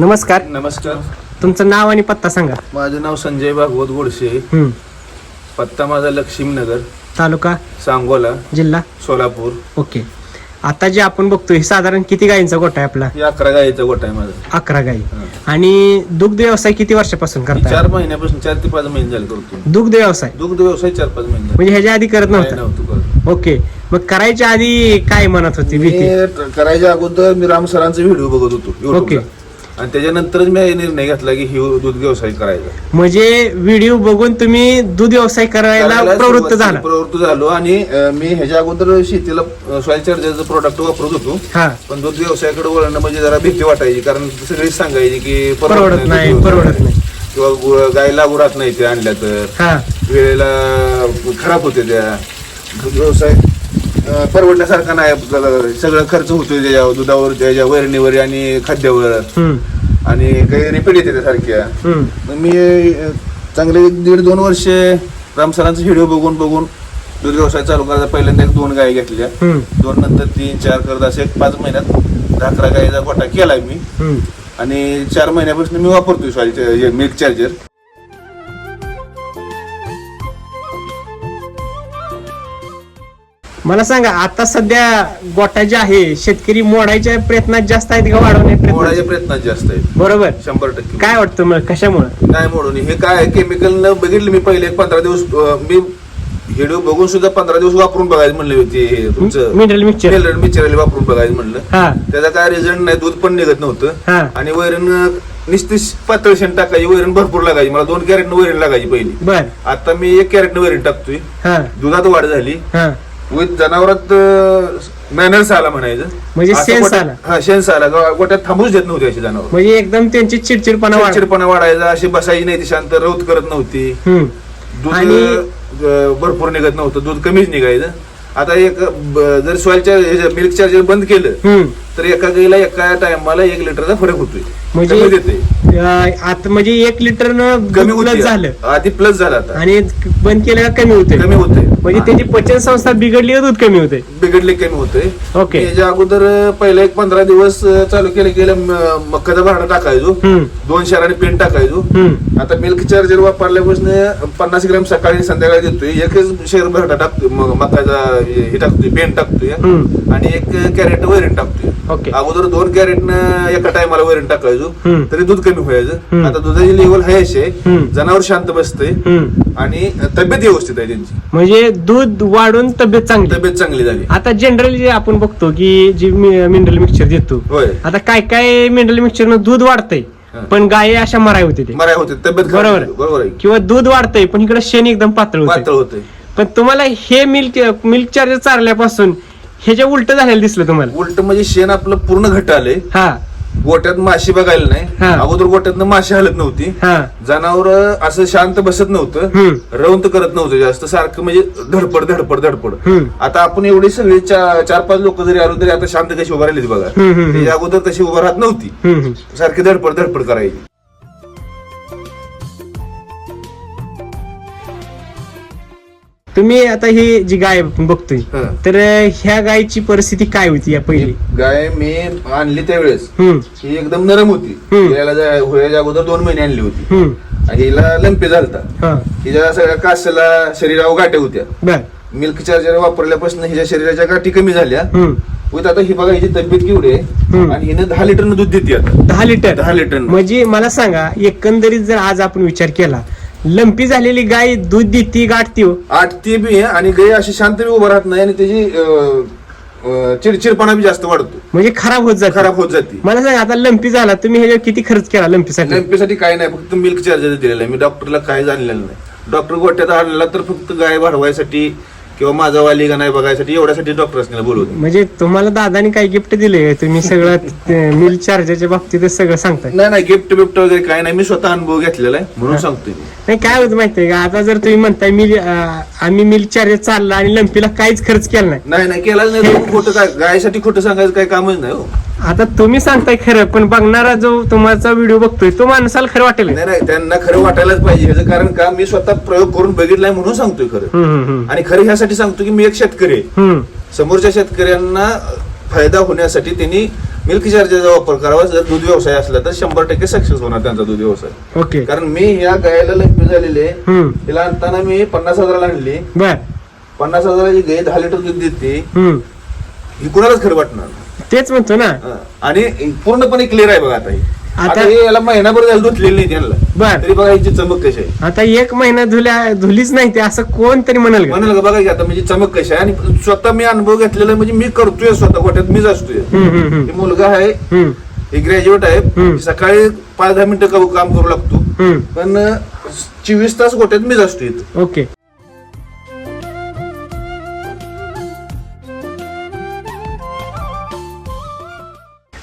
नमस्कार. नमस्कार. तुमचं नाव आणि पत्ता सांगा. माझं नाव संजय भागवत गोडसे. पत्ता माझा लक्ष्मीनगर, तालुका सांगोला, जिल्हा सोलापूर. ओके. आता जे आपण बघतोय हे साधारण किती गायींचा गोठा आहे आपला? 11 गायीचा गोठा आहे माझा. 11 गायी. आणि दुग्ध व्यवसाय किती वर्षापासून करताय? 4 महिन्यापासून 4 ते 5 महिने झाले करतो. दुग्ध व्यवसाय 4-5 महिने म्हणजे ह्याच्या आधी करत नव्हतं? नव्हतं. ओके. मग करायच्या आधी काय म्हणत होती भीती? करायच्या अगोदर मी राम सरांचा व्हिडिओ बघत होतो ओके. आणि त्याच्यानंतरच मी निर्णय घेतला की दूध व्यवसाय करायचा. म्हणजे व्हिडिओ बघून तुम्ही दूध व्यवसाय करायला प्रवृत्त झालो आणि मी ह्याच्या अगोदर शेतीला सॉइल चार्जरचं प्रोडक्ट वापरत होतो. पण दूध व्यवसायाकडे वळणं म्हणजे जरा भीती वाटायची, कारण सगळीच सांगायची की परवडत नाही किंवा गाय लागू राहत नाही ते आणल्या तर वेळेला खराब होते. त्या दूध व्यवसाय परवडण्यासारखा नाही. सगळं खर्च होतोय त्याच्यावर, दुधावर, त्याच्या वैरणीवर आणि खाद्यावर, आणि काही रिपीट येते त्यासारख्या. मी चांगले 1.5-2 वर्ष राम सरांचा व्हिडिओ बघून दूध व्यवसाय चालू करायचा. पहिल्यांदा 2 गाय घेतल्या, 2 नंतर 3-4 करत असे 5 महिन्यात 11 गायीचा गोठा केलाय मी. आणि 4 महिन्यापासून मी वापरतोय मिल्क चार्जर. मला सांगा, आता सध्या गोठा जे आहे शेतकरी मोडायच्या प्रयत्नात जास्त आहेत का मोडायच्या प्रयत्नात जास्त आहेत? बरोबर, 100%. काय वाटतं मग कशामुळे नाही मोडून? हे काय केमिकल न बघितलं मी पहिले 15 दिवस मी व्हिडिओ बघून सुद्धा 15 दिवस वापरून बघायचं म्हणले होते. तुमचं मिनरल मिक्सर वापरून बघायचं म्हणलं. त्याचा काय रिझल्ट नाही. दूध पण निघत नव्हतं आणि वैरण नुसती पातळ शेण टाकायची. वैरण भरपूर लागायची. मला 2 कॅरेट वैरण लागायची पहिली. आता मी 1 कॅरेट वैरण टाकतोय. दुधात वाढ झाली. जनावरात मॅनर्स आला म्हणायचं, म्हणजे सेन्स आला. गोट्यात थांबूच देत नव्हती अशी जनावर. म्हणजे एकदम त्यांची चिडचिडपणा वाढायचा. अशी बसायची नाही ती शांत, रौत करत नव्हती. दूध भरपूर निघत नव्हतं, दूध कमीच निघायचं. आता जर सॉइल मिल्क चार्जर बंद केलं तर एका गाईला एका टायमाला 1 लिटरचा फरक होतोय. म्हणजे 1 लिटर कमी प्लस झालं. आधी प्लस झाला आता, आणि बंद केलं कमी होते. म्हणजे त्याची पचन संस्था बिघडली, दूध कमी होते. कमी होते. ओके. याच्या अगोदर पहिले 15 दिवस चालू केलं मक्काचा भाडा टाकायचो, 2 शहराने पेंट टाकायचो. आता मिल्क चार्जर वापरल्यापासून 50 ग्रॅम सकाळी संध्याकाळी देतोय. 1 शेअर भरडा टाकतोय, मक्काचा हे टाकतोय, पेंट टाकतोय आणि 1 कॅरेट वैरण टाकतोय. अगोदर 2 कॅरेटनं एका टायमाला वैरण टाकायचो तरी दूध कमी व्हायचं. आता दुधाची लेवल हाय अशी आहे, जनावर शांत बसते आणि तब्येत व्यवस्थित आहे त्यांची. म्हणजे दूध वाढून तब्येत चांगली झाली. आता जनरली जे आपण बघतो की जी मिनरल मिक्सचर देतो, आता काय मिनरल मिक्सचर न दूध वाढतंय पण गाय अशा मराय होते तब्येत. बरोबर. किंवा दूध वाढतंय पण इकडे शेण एकदम पातळ होते. पण तुम्हाला हे मिल्क चार्जर चारल्यापासून हे जे उलट झालेलं दिसलं तुम्हाला? उलट म्हणजे शेण आपलं पूर्ण घट आलंय. गोट्यात माशी बघायला नाही. अगोदर गोट्यात माशी हलत नव्हती. जनावर असं शांत बसत नव्हतं, रवंत करत नव्हतं जास्त, सारखं म्हणजे धडपड. आता आपण एवढी सगळी 4-5 लोक जरी आलो तरी आता शांत कशी उभा राहिली बघा. त्याच्या अगोदर तशी उभा राहत नव्हती, सारखी धडपड करायची. तुम्ही आता ही जी गाय बघतोय तर ह्या गायची परिस्थिती काय होती? या पहिली गाय मी आणली त्यावेळेस ही एकदम नरम होती. होण्याच्या अगोदर 2 महिने आणली होती. हिला लंपी झालता. हिच्या सगळ्या कासाला शरीरावर गाठी होत्या. मिल्क चार्जर वापरल्यापासून हिच्या शरीराच्या गाठी कमी झाल्या. आता ही बघा, हिची तब्येत केवढी आहे आणि हिने 10 लिटर दूध देते. आता 10 लिटर म्हणजे मला सांगा, एकंदरीत जर आज आपण विचार केला, लंपी झालेली गाय दूध देते, आटते बी आणि गाय अशी शांत बी उभं राहत नाही आणि त्याची चिडचिडपणा बी जास्त वाढतो. म्हणजे खराब होत जाते. मला सांगा, आता लंपी झाला, तुम्ही ह्याच्यावर किती खर्च केला लंपीसाठी? काय नाही, फक्त मिल्क चार्जर दिलेला आहे. मी डॉक्टरला काय आणलेलं नाही. डॉक्टर गोट्यात आणला तर फक्त गाय वाढवायसाठी किंवा माझा वाली का नाही बघायसाठी, एवढ्यासाठी डॉक्टरने बोलवलं. म्हणजे तुम्हाला दादानी काही गिफ्ट दिले? तुम्ही सगळं मिल्क चार्जरच्या बाबतीत सगळं सांगताय? नाही, गिफ्ट वगैरे काय नाही. मी स्वतः अनुभव घेतलेला आहे म्हणून सांगतोय. नाही, काय होतं माहितीये का, आता जर तुम्ही म्हणताय आम्ही मिल्क चार्जर चालला आणि लंपीला काहीच खर्च केला नाही केला नाही. खोटं काय, गायसाठी खोटं सांगायचं काही कामच नाही हो. आता तुम्ही सांगताय खरं, पण बघणारा जो तुमचा व्हिडिओ बघतोय तो माणसाला खरं वाटेल? नाही, त्यांना खरं वाटायलाच पाहिजे. ह्याचं कारण का, मी स्वतः प्रयोग करून बघितलाय म्हणून सांगतोय खरं. आणि खरं ह्यासाठी सांगतो की मी एक शेतकरी आहे. समोरच्या शेतकऱ्यांना फायदा होण्यासाठी त्यांनी मिल्क चार्जरचा वापर करावा. जर दूध व्यवसाय असला तर 100% सक्सेस होणार त्यांचा दूध व्यवसाय. ओके. कारण मी या गायला लग्न झालेले, तिला आणताना मी 50,000 आणली. बर. 50,000ची गाय 10 लिटर दूध देते, ही कुणालाच खरं वाटणार नाही. तेच म्हणतो ना. आणि पूर्णपणे क्लिअर आहे बघा. आता हे याला महिनाभर झालं धुतलेली नाही त्यांना. बर. तरी बघा याची चमक कशी आहे. आता 1 महिना धुलीच नाही ते असं कोण तरी म्हणाल का बघा की आता म्हणजे चमक कशी आहे. आणि स्वतः मी अनुभव घेतलेला, म्हणजे मी करतोय स्वतः गोठ्यात मीच असतोय. मुलगा आहे, एक ग्रॅज्युएट आहे, सकाळी 5-10 मिनिटं काम करू लागतो, पण 24 तास गोठ्यात मीच असतो इथं. ओके.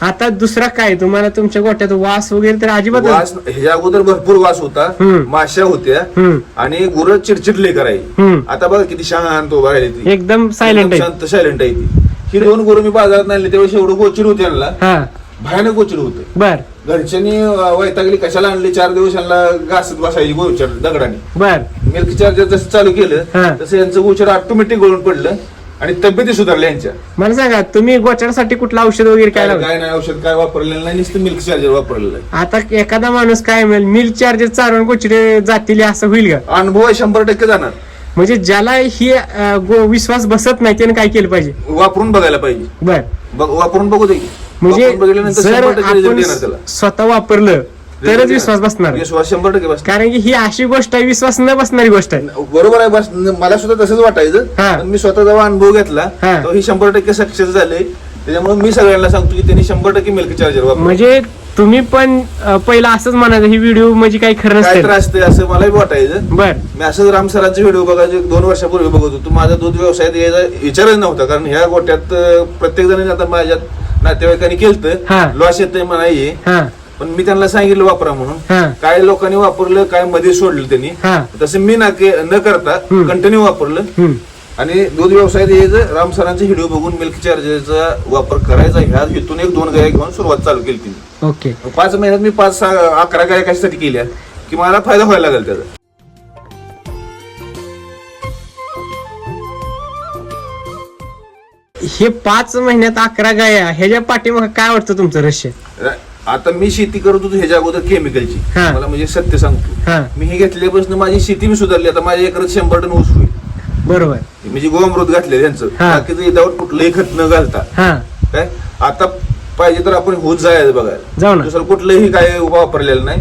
आता दुसरा काय तुम्हाला तुमच्या गोट्यात वास वगैरे तर अजिबात वास? ह्याच्या अगोदर भरपूर वास होता, माश्या होत्या आणि गुरं चिडचिडले करायची. आता बघा किती शांत उभा राहिली ती, एकदम सायलेंट आहे ती. ही 2 गुरं मी बाजारात आणली त्यावेळेस एवढं गोचिड होते यांना, भयानक गोचिड होते. बर. घरच्यांनी वैतागली, कशाला आणली, 4 दिवस यांना घासत बसायची गोचर दगडाने. बर. मिल्क चार्जर जसं चालू केलं तसं यांचं गोचर ऑटोमॅटिक गळून पडलं आणि तब्येती सुधारल्या यांच्या. मला सांगा तुम्ही गोचरसाठी कुठलं औषध वगैरे काय नाही, औषध काय वापरलेलं नाही, नुसतं मिल्क चार्जर वापरलेलं आहे. आता एखादा माणूस काय म्हणेल मिल्क चार्जर चालवून गोचरे जातील असं होईल का? अनुभव 100% जाणार. म्हणजे ज्याला ही विश्वास बसत नाही त्याने काय केलं पाहिजे? वापरून बघायला पाहिजे. बर. वापरून बघू दे. म्हणजे जर आपण स्वतः वापरलं तरच विश्वास बसणार. विश्वास 100% बसणार. कारण की ही अशी गोष्ट आहे, विश्वास न बसणारी गोष्ट आहे. बरोबर आहे. बस मला सुद्धा तसंच वाटायचं, पण मी स्वतः जेव्हा अनुभव घेतला तो ही 100% सक्सेस झाले. त्याच्यामुळे मी सगळ्यांना सांगतो की त्यांनी 100% मिल्क चार्जर वापर. म्हणजे तुम्ही पण पहिला असंच म्हणायचं ही व्हिडिओ म्हणजे काही खरं काय त्रास ते असं मलाही वाटायचं. बर. मी असंच राम सरांचे व्हिडिओ बघायचे 2 वर्षापूर्वी बघत होतो. माझा दूध व्यवसायात यायचा विचारच नव्हता, कारण ह्या गोट्यात प्रत्येक जण आता माझ्यात नातेवाईकांनी केलं, लॉस येतंय म्हणाये, पण मी त्यांना सांगितलं वापरा म्हणून. काय लोकांनी वापरलं, काय मध्ये सोडलं त्यांनी, तसं मी न करता कंटिन्यू वापरलं. आणि दूध व्यवसायात यायचं राम सरांचे व्हिडिओ बघून मिल्क चार्जरचा वापर करायचा. ह्या इथून 1-2 गाया घेऊन सुरुवात चालू केली तिने. ओके. 5 महिन्यात मी 5-11 गाया कशासाठी केल्या की मला फायदा व्हायला लागेल त्याचा. हे 5 महिन्यात 11 गाया, ह्याच्या पाठीमाग काय वाटतं तुमचं रहस्य? आता मी शेती करत होतो ह्याच्या अगोदर केमिकलची, मला म्हणजे सत्य सांगतो, मी हे घेतल्यापासून माझी शेती मी सुधारली. आता माझ्या एकरात 100 टन ऊस होईल. बरोबर. म्हणजे गोअमृत घातले त्यांचं, बाकीचं विदाऊट कुठलंही खत न घालता. काय आता पाहिजे तर आपण होत जायचं बघायला, जाऊ ना. दुसरं कुठलंही काय वापरलेलं नाही.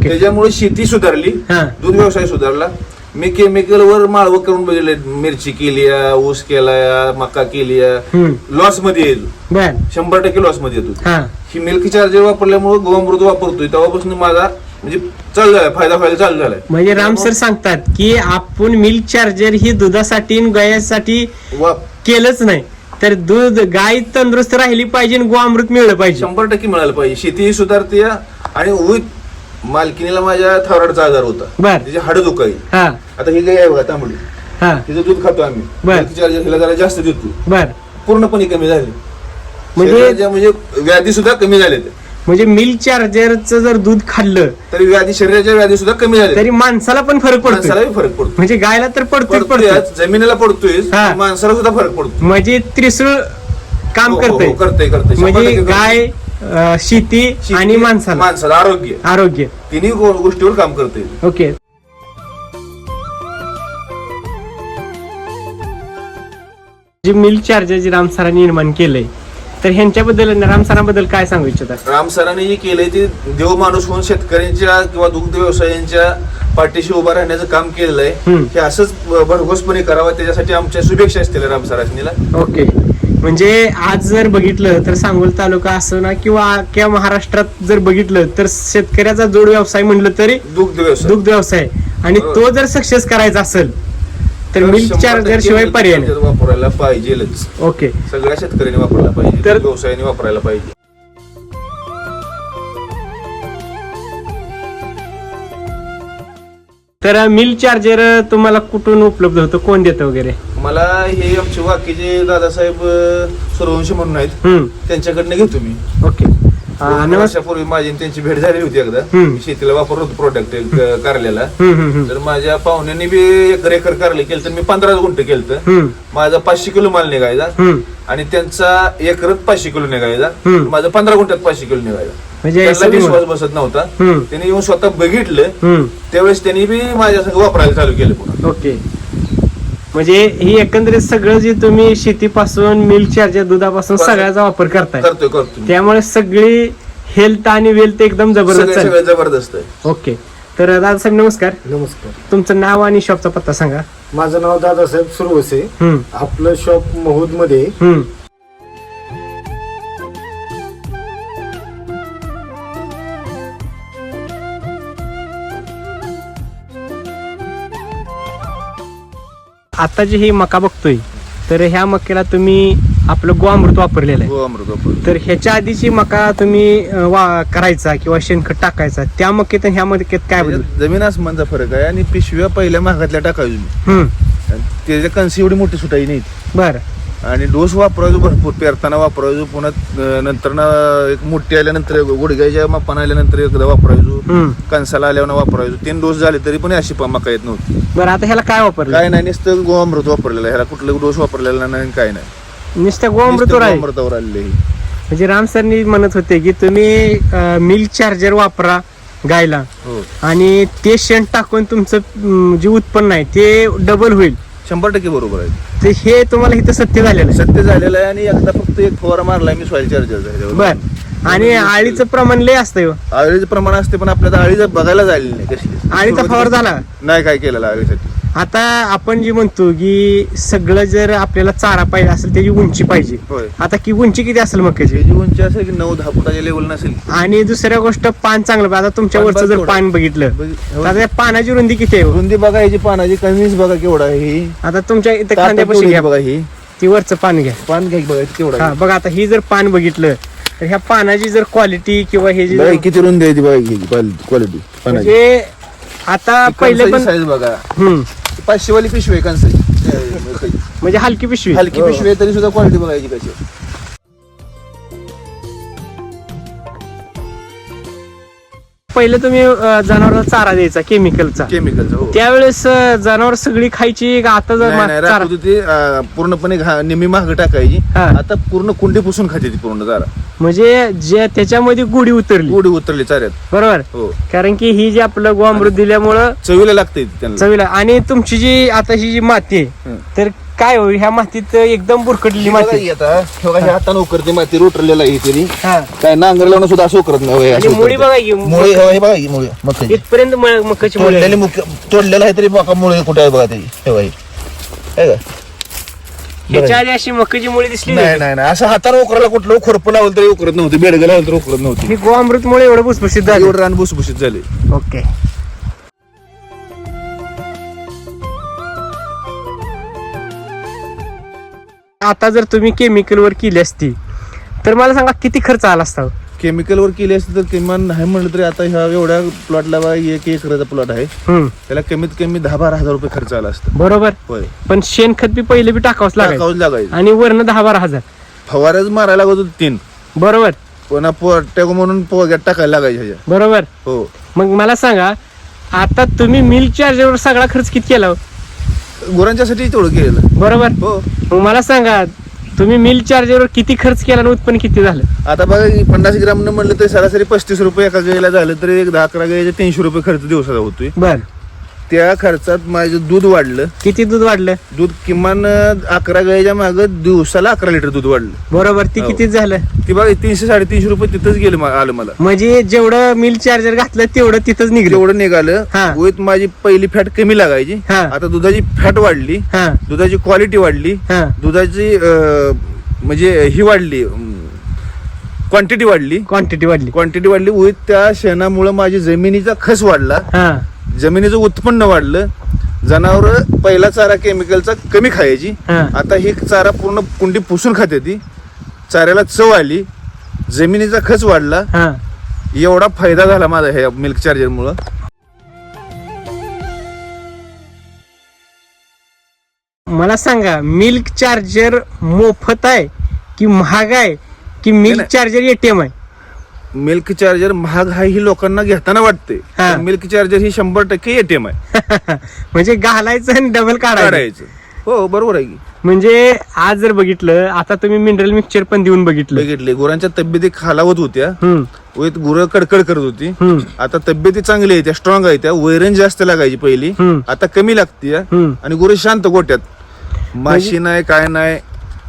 त्याच्यामुळे शेती सुधारली, दूध व्यवसाय सुधारला. मी केमिकल वर माळव करून बघितले, मिरची केली, ऊस केला, मका केली, लॉस मध्ये येतो, 100% लॉस मध्ये येतो. ही मिल्क चार्जर वापरल्यामुळे गोअमृत वापरतोय तेव्हापासून माझा म्हणजे चालू झाला, फायदा व्हायला चालू झालाय. म्हणजे राम सर सांगतात की आपण मिल्क चार्जर ही दुधासाठी गायासाठी केलंच नाही, तर दूध गाय तंदुरुस्त राहिली पाहिजे, गोअमृत मिळलं पाहिजे, 100% मिळालं पाहिजे. शेती सुधारते. आणि मालकीनीला माझ्या थायरॉइडचा आजार होता, तिचे हाडं दुखाई. आता ही गाय आहे बघा तांबडी, तिचं दूध खातो आम्ही, मिल्क चार्जर हिला जरा जास्त देतो, पूर्णपणे कमी झाली. म्हणजे व्याधी सुद्धा कमी झाले. म्हणजे मिल्क चार्जरचं जर दूध खाल्लं तरी व्याधी, शरीराच्या व्याधी सुद्धा कमी झाल्या, तरी माणसाला पण फरक पडतो. माणसालाही फरक पडतो. म्हणजे गायला तर पडतो, जमिनीला पडतोय, माणसाला सुद्धा फरक पडतो. म्हणजे त्रिसूळ काम करते. म्हणजे गाय, शेती आणि माणसाला आरोग्य तिन्ही गोष्टीवर काम करते. ओके. जे मिल्क चार्जर जे राम सरांनी निर्माण केलंय, तर ह्यांच्याबद्दल राम सरांबद्दल काय सांगू इच्छितात? राम सरांनी जे केलंय ते देव माणूस होऊन शेतकऱ्यांच्या किंवा दुग्ध व्यवसायांच्या पाठीशी उभा राहण्याचं काम केलेलं आहे. हे असंच भरघोसपणे करावं, त्याच्यासाठी आमच्या शुभेच्छा असतील राम सरांनीला. ओके. म्हणजे आज जर बघितलं तर सांगोल तालुका असं ना किंवा महाराष्ट्रात जर बघितलं तर शेतकऱ्याचा जोड व्यवसाय म्हणलं तरी दुग्ध व्यवसाय, आणि तो जर सक्सेस करायचा असेल तर मिल्क चार्जर शिवाय पर्याय नाही. वापरायला पाहिजेच. ओके. सगळ्या शेतकऱ्यांनी वापरायला पाहिजे, तर व्यवसायाने वापरायला पाहिजे. तर मिल्क चार्जर तुम्हाला कुठून उपलब्ध होतं, कोण देतं वगैरे? मला हे आमचे वाकीचे दादासाहेब सूर्यवंशी म्हणून आहेत, त्यांच्याकडनं घेतो मी. ओके. दोन वर्षापूर्वी माझी आणि त्यांची भेट झाली होती एकदा. मी शेतीला वापरत होतो प्रोडक्ट कारल्याला. तर माझ्या पाहुण्यांनी बी एकर कारले केलं तर मी 15 गुंठ केलं. माझा 500 किलो माल निघायचा आणि त्यांचा एकरच 500 किलो निघायचा. माझा 15 गुंठ्यात 500 किलो निघायचा. म्हणजे त्याला विश्वास बसत नव्हता. त्यांनी येऊन स्वतः बघितलं त्यावेळेस त्यांनी बी माझ्या संग वापरायला चालू केलं पुन्हा. ओके. म्हणजे ही एकंदरीत सगळं जे तुम्ही शेतीपासून मिल्क चार्जर दुधापासून सगळ्याचा वापर करताय, करतो त्यामुळे सगळी हेल्थ आणि वेल्थ एकदम जबरदस्त आहे. जबरदस्त आहे. ओके. तर दादासाहेब नमस्कार. नमस्कार. तुमचं नाव आणि शॉपचा पत्ता सांगा. माझं नाव दादासाहेब सुरवसे. आपलं शॉप महूद मध्ये. आता जी ही मका बघतोय तर ह्या मक्याला तुम्ही आपलं गोअमृत वापरलेलं आहे. अमृत. तर ह्याच्या आधीची मका तुम्ही करायचा किंवा शेणखत टाकायचा, त्या मक्यात ह्या मक्यात काय बदल? जमीन आसमानचा फरक आहे. आणि पिशव्या पहिल्या महागातल्या टाकायची, त्याच्या कणसी एवढी मोठी सुटाई नाही. बर. आणि डोस वापरायचो भरपूर, पेरताना वापरायचो, पुन्हा नंतर एक मोठी आल्यानंतर गुडघ्याच्या मापान आल्यानंतर एकदा वापरायचो, कणसाला आल्यावर वापरायचो. 3 डोस झाले तरी पण अशी मका येत नव्हती. बरं, आता ह्याला काय वापरलं? काय नाही, नुसतं गोअमृत वापरलेलं. ह्याला कुठलं डोस वापरलेला नाही, काय नाही, नुसतं गोअमृतवर आहे. गोअमृतावर आलेले. म्हणजे राम सरनी म्हणत होते की तुम्ही मिल्क चार्जर वापरा गायला आणि ते शेण टाकून तुमचं जे उत्पन्न आहे ते डबल होईल. 100% बरोबर आहे. तर हे तुम्हाला इथं सत्य झालेलं आहे. सत्य झालेलं आहे. आणि एकदा फक्त एक फवारा मारलाय मी सॉइल चार्जर. बर. आणि आळीचं प्रमाण लय असतं. आळीचं प्रमाण असते पण आपल्याला आळीचं बघायला झालेली नाही. कशी आळीचा फवार झाला नाही, काय केलेलं आळीसाठी. आता आपण जे म्हणतो की सगळं जर आपल्याला चारा पाहिजे असेल त्याची उंची पाहिजे. होय. आता की उंची किती असेल मक्याची? त्याची उंची असेल की 9-10 फुटाच्या लेवल नसेल. आणि दुसऱ्या गोष्ट पान चांगलं पाहिजे. आता तुमच्या वरचं जर पान बघितलं तर आता पानाची रुंदी किती आहे? रुंदी बघा, ह्याची पानाची कणीस बघा केवढा आहे. ही आता तुमच्या इथं खांद्यापाशी घ्या बघा, ही ती वरचं पान घ्या. पान घ्या बघा केवढा हा बघा. आता ही जर पान बघितलं तर ह्या पानाची जर क्वालिटी किंवा हे जे बघा किती रुंदी आहे ती बघा, क्वालिटी पानाची. म्हणजे आता पहिले पण साईज बघा. 500 वाली पिशवी आहे कणसाची. म्हणजे हलकी पिशवी. हलकी पिशवी आहे तरी सुद्धा क्वालिटी बघायची कशी. पहिले तुम्ही जनावरांना चारा द्यायचा केमिकलचा. त्यावेळेस जनावर सगळी खायची का? आता जर चारा ती पूर्णपणे निम्मी महाग टाकायची. आता पूर्ण कुंडी पुसून खाते ती पूर्ण चारा. म्हणजे जे त्याच्यामध्ये गुढी उतरली चाऱ्यात. बरोबर. कारण की ही जी आपलं गोअमृत दिल्यामुळं चवीला लागते चवीला. आणि तुमची जी आता ही जी माती आहे तर काय होईल ह्या मातीत एकदम बुरकटलेली माती. आता हाताने उकरते माती, रोटरलेला आहे तरी काय नांगर लावणं सुद्धा असं उकरत नाही. मुळी बघा की मुळे हे बघा की मुळे मग इथपर्यंत मकाची मुळी तोडलेलं आहे तरी बघा मुळे कुठे आहे बघा त्याची. हे बघा ह्याच्या आधी अशी मकाची मुळी दिसली नाही. नाही असं हाताने उकरायला कुठलं खुरपं लावलं तरी उकरत नव्हती, बेडगं लावलं तरी उकरत नव्हती. ही गोअमृत मुळे एवढं भुसभुशीत झालं. एवढं रान भुसभुशीत झाले. ओके. आता जर तुम्ही केमिकलवर केली असती तर मला सांगा किती खर्च आला असता? केमिकलवर केली असती तर किमान नाही म्हणलं तरी आता ह्या एवढ्या प्लॉटला 1 एकराचा प्लॉट आहे, त्याला कमीत कमी 10-12 हजार रुपये खर्च आला असता. बरोबर. होय. पण शेणखत बी पहिले बी टाकावंच लागायचं आणि वरनं 10-12 हजार फवाराच मारायला लागत होते 3. बरोबर. पुन्हा टॅगो म्हणून पोग्यात टाकायला लागायचे. बरोबर. हो. मग मला सांगा आता तुम्ही मिल्क चार्जरवर सगळा खर्च किती केला? गुरांच्यासाठी तेवढं केलं. बरोबर. हो. मग मला सांगा तुम्ही मिल्क चार्जरवर किती खर्च केला आणि उत्पन्न किती झालं? आता बघा 50 ग्राम न म्हणलं तरी सरासरी 35 रुपये एका गायला झालं तरी 10-11 गायचे 300 रुपये खर्च दिवसाचा होतोय. बर. त्या खर्चात माझं दूध वाढलं. किती दूध वाढलं? दूध किमान 11 गायच्या माग दिवसाला 11 लिटर दूध वाढलं. बरोबर. ती किती झालं? ती बघा 300-350 रुपये तिथंच गेलं आलं मला. म्हणजे जेवढं मिल्क चार्जर घातलं तेवढं तिथंच निघलं. तेवढं निघालं. विथ माझी पहिली फॅट कमी लागायची. आता दुधाची फॅट वाढली, दुधाची क्वालिटी वाढली, दुधाची म्हणजे ही वाढली, क्वांटिटी वाढली. विथ त्या शेणामुळे माझी जमिनीचा खस वाढला, जमिनीचं उत्पन्न वाढलं. जनावर पहिला चारा केमिकलचा कमी खायची, आता ही चारा पूर्ण कुंडी पुसून खाते. ती चाऱ्याला चव आली, जमिनीचा खच वाढला. एवढा फायदा झाला माझा ह्या मिल्क चार्जर मुळे. मला सांगा मिल्क चार्जर मोफत आहे की महाग आहे की मिल्क चार्जर ATM आहे? मिल्क चार्जर महाग आहे ही लोकांना घेताना वाटते. हा. मिल्क चार्जर ही 100% ATM आहे. म्हणजे घालायचं आणि डबल काढायचं. काढायचं. हो बरोबर आहे की. म्हणजे आज जर बघितलं आता तुम्ही मिनरल मिक्सचर पण देऊन बघितले गुरांच्या तब्येती खालावत होत्या. हम्म गुरं कडकड करत होती. हम्म आता तब्येती चांगली आहे, त्या स्ट्रॉंग आहे, त्या वैरण जास्त लागायची पहिली, आता कमी लागते आणि गुरं शांत गोट्यात. माशी नाही काय नाही,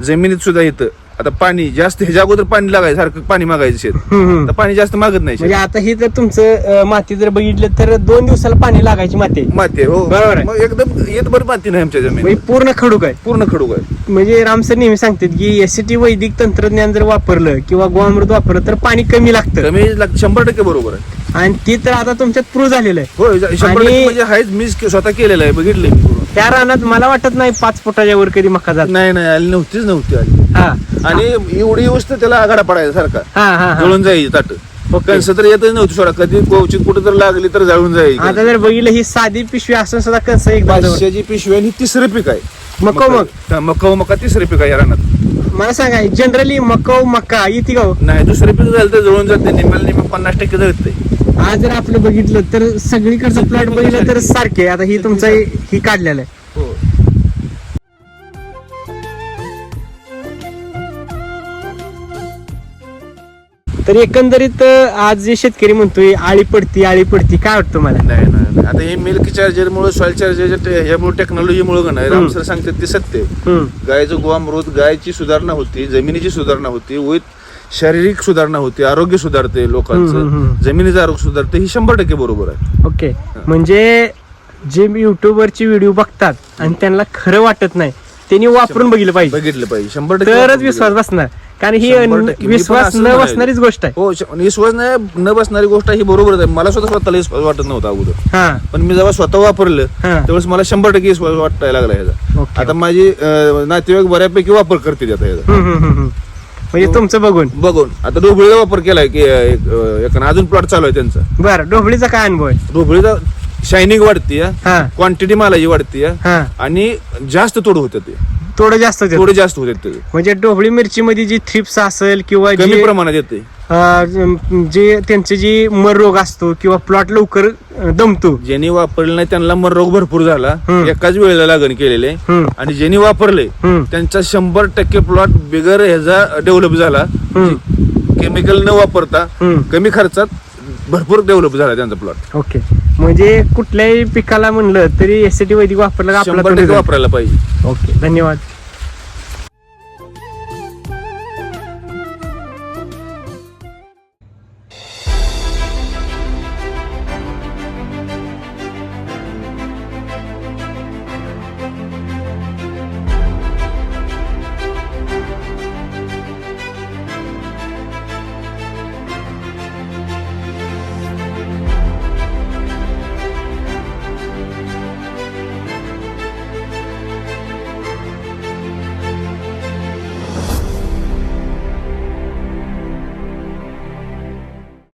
जमिनीत सुद्धा येतं. आता पाणी जास्त ह्याच्या अगोदर पाणी लागायचं, सारखं पाणी मागायचं शेत, आता पाणी जास्त मागत नाही म्हणजे शेत. आता ही जर तुमचं माती जर बघितलं तर 2 दिवसाला पाणी लागायची माती आहे. माती आहे, हो बरोबर आहे. मग एकदम येत बरं माती नाही आमच्या जमीन, म्हणजे पूर्ण खडूक आहे. पूर्ण खडूक आहे. म्हणजे रामसर नेहमी सांगतात की एसटी वैदिक तंत्रज्ञान जर वापरलं किंवा गोअमृत वापरलं तर पाणी कमी लागतं. कमी 100% बरोबर आहे. आणि ती तर आता तुमच्यात प्रूव्ह झालेलं आहे. हो 100% म्हणजे आहेच, मी स्वतः केलेलं आहे, बघितलंय मी करून. त्या रानात मला वाटत नाही 5 फुटाच्या वर कधी मका जात. नाही आली नव्हती आली. हा आणि एवढी वस्तू त्याला आघाडा पडायचा सारखा, हा हा हा. जळून जायची ताट. ओके. कंस तर येतच नव्हती सोडा, कधी कोवचित कुठं तर लागली तर जाळून जायची. आता जर बघितलं ही साधी पिशवी असून सुद्धा कंस एक बाजूवर. 500ची पिशवी आणि 3रं पीक आहे. मका 3रं पीक आहे या रानात. मला सांगा जनरली मका येते का हो? नाही 2रं पीक झालं तर जळून जाते, निम्म्याला 50% जळते. आज जर आपलं बघितलं तर सगळीकडचं प्लॉट बघितलं तर सारखे. आता ही तुमचा ही काढलेलं आहे. हो तर एकंदरीत आज जे शेतकरी म्हणतोय आळी पडती काय वाटतं मला? नाही आता हे मिल्क चार्जर मुळे, सॉइल चार्जर ह्यामुळे, टेक्नॉलॉजीमुळे का नाही, राम सर सांगतात ते सत्य आहे. गायचं गोअमृत, गायची सुधारणा होती, जमिनीची सुधारणा होती, शारीरिक सुधारणा होती, आरोग्य सुधारते लोकांचं, जमिनीचं आरोग्य सुधारते, ही 100% बरोबर आहे. ओके. म्हणजे जे युट्यूबवरची व्हिडिओ बघतात आणि त्यांना खरं वाटत नाही त्यांनी वापरून बघितलं पाहिजे 100% तरच विश्वास बसणार. कारण ही 100% विश्वास न बसणारीच गोष्ट आहे. हो विश्वास न बसणारी गोष्ट ही बरोबर आहे. मला स्वतःला विश्वास वाटत नव्हता अगोदर, हा पण मी जेव्हा स्वतः वापरलं हा. त्यावेळेस मला 100% विश्वास वाटायला लागला ह्याचा. ओके. आता माझी नातेवाईक बऱ्यापैकी वापर करते आता ह्याचा. म्हणजे तुमचं बघून आता ढोबळीचा वापर केलाय की अजून प्लॉट चालू आहे त्यांचा. बरं ढोबळीचा काय अनुभव आहे? ढोबळीचा शायनिंग वाढते, हा क्वांटिटी मालाची वाढते हा. आणि जास्त तोड होते, ते थोडं जास्त होतं. थोडे जास्त होते ते, म्हणजे ढोबळी मिरची मध्ये जी थ्रिप्स असेल किंवा कमी प्रमाणात येते. जे त्यांचे जी मर रोग असतो किंवा प्लॉट लवकर दमतो. ज्यांनी वापरले नाही त्यांना मर रोग भरपूर झाला, एकाच वेळेला लागण केलेले. आणि ज्यांनी वापरले त्यांचा 100% प्लॉट बिगर ह्याचा डेव्हलप झाला, केमिकल न वापरता कमी खर्चात भरपूर डेव्हलप झाला त्यांचा प्लॉट. ओके. म्हणजे कुठल्याही पिकाला म्हणलं तरी एसटी वैदिक वापरलं का आपला 100% वापरायला पाहिजे. ओके. धन्यवाद.